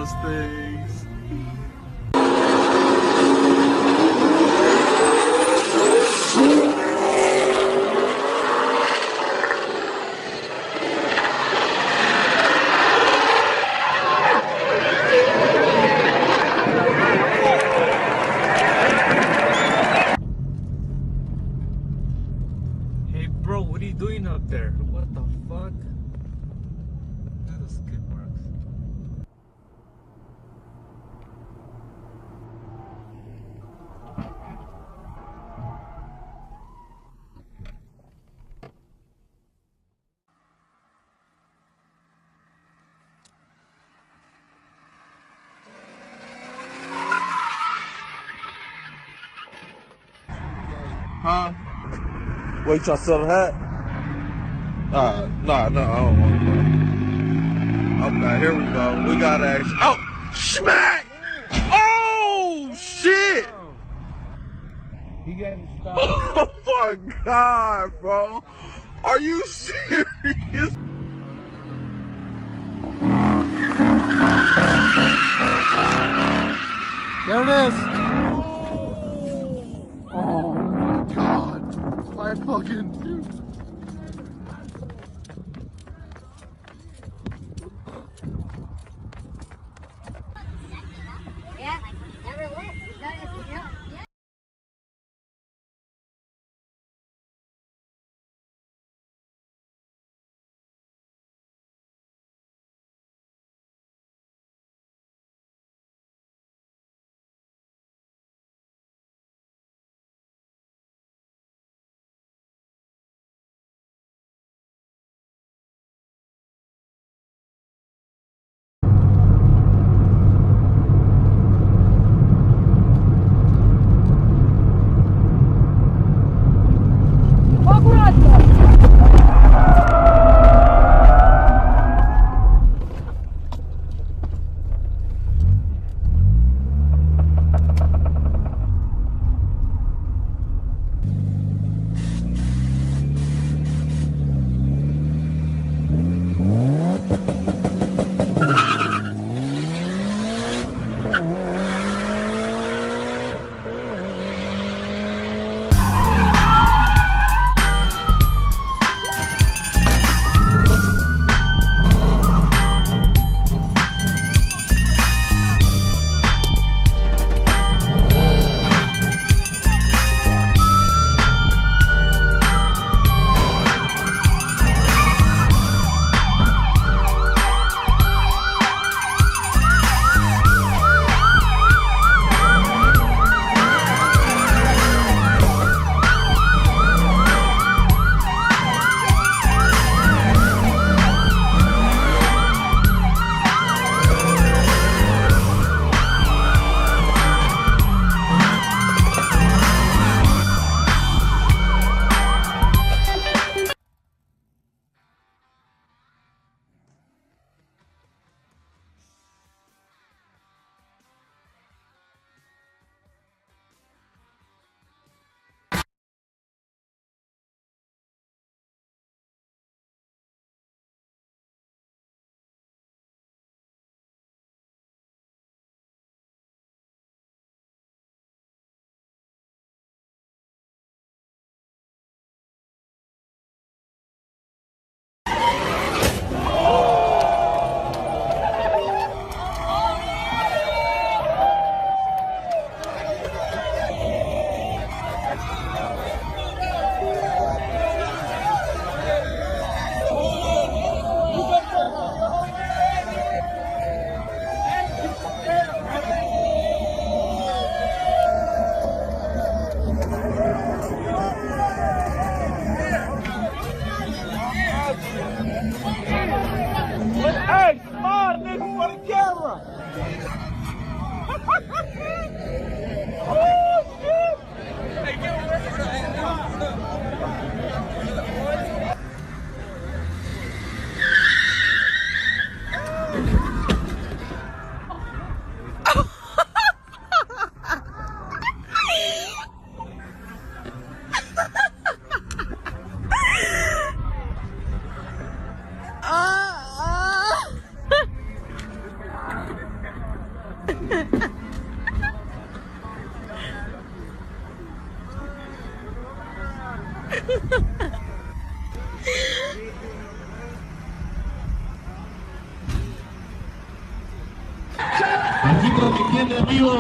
those things. Hey bro, what are you doing out there? What the fuck? The skid marks. Huh? Wait, y'all sell the hat? Nah, I don't want to. Okay, here we go. We got action. Oh, smack! Oh, shit! He got to stop. Oh my God, bro. Are you serious? There it is. Oh my God. My fucking dude. Yeah, never left. Yeah. Hey, smart nigga for the camera. Oh, shit. Hey, get Aquí transmitiendo en vivo.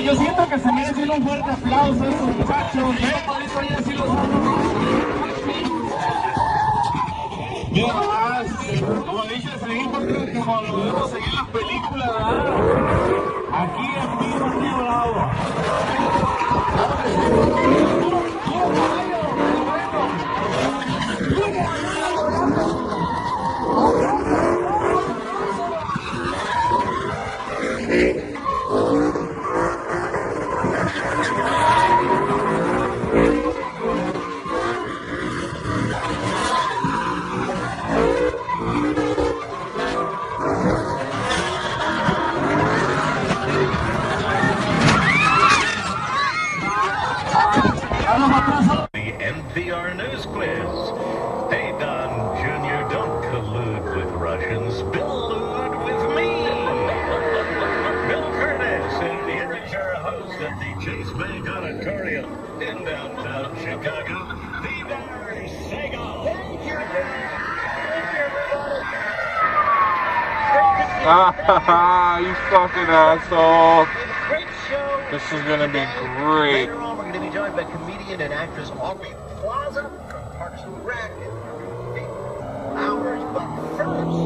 Yo siento que se merecen un fuerte aplauso a estos muchachos. Mira más, como dices, seguir porque como lo vemos en las películas, ¿verdad? Aquí en vivo, aquí bravo. The NPR News Quiz. Hey, Don Jr., don't collude with Russians. Billude with me. Bill Curtis, and here is your host at the Chase Bank Auditorium in downtown Chicago, the Barry Segal. Thank you. You fucking asshole. Great show. This is gonna be great. Later on, we're going to be joined by comedian and actress Aubrey Plaza from Parks and Rec in 8 hours. But first,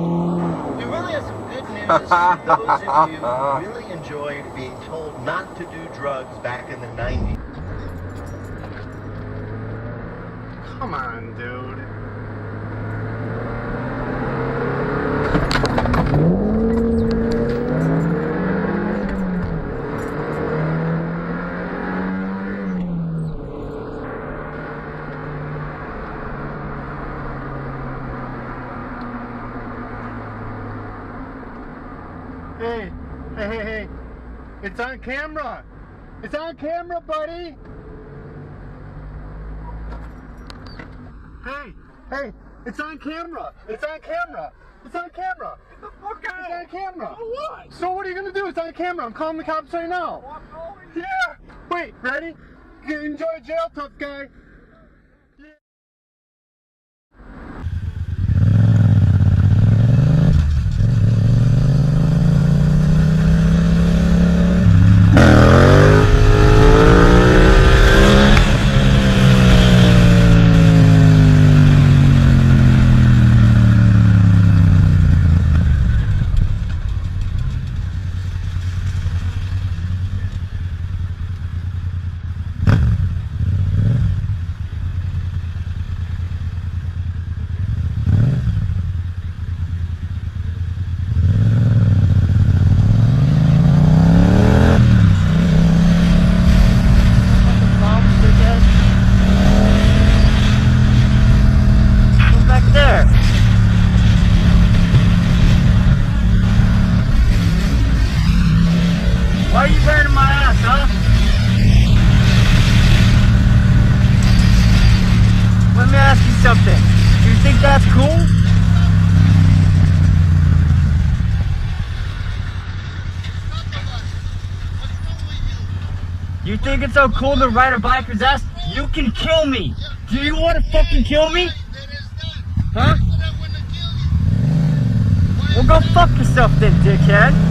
we really have some good news for those of you who really enjoyed being told not to do drugs back in the 90s. Come on, dude. Hey, it's on camera. It's on camera, buddy. Hey, it's on camera. It's on camera. It's on camera. Get the fuck out. It's on camera. What? So what are you gonna do? It's on camera. I'm calling the cops right now. Yeah. Wait, ready? Enjoy jail, tough guy. Why are you burning my ass, huh? Let me ask you something. Do you think that's cool? You think it's so cool to ride a biker's ass? You can kill me. Do you want to fucking kill me? Huh? Well, go fuck yourself then, dickhead.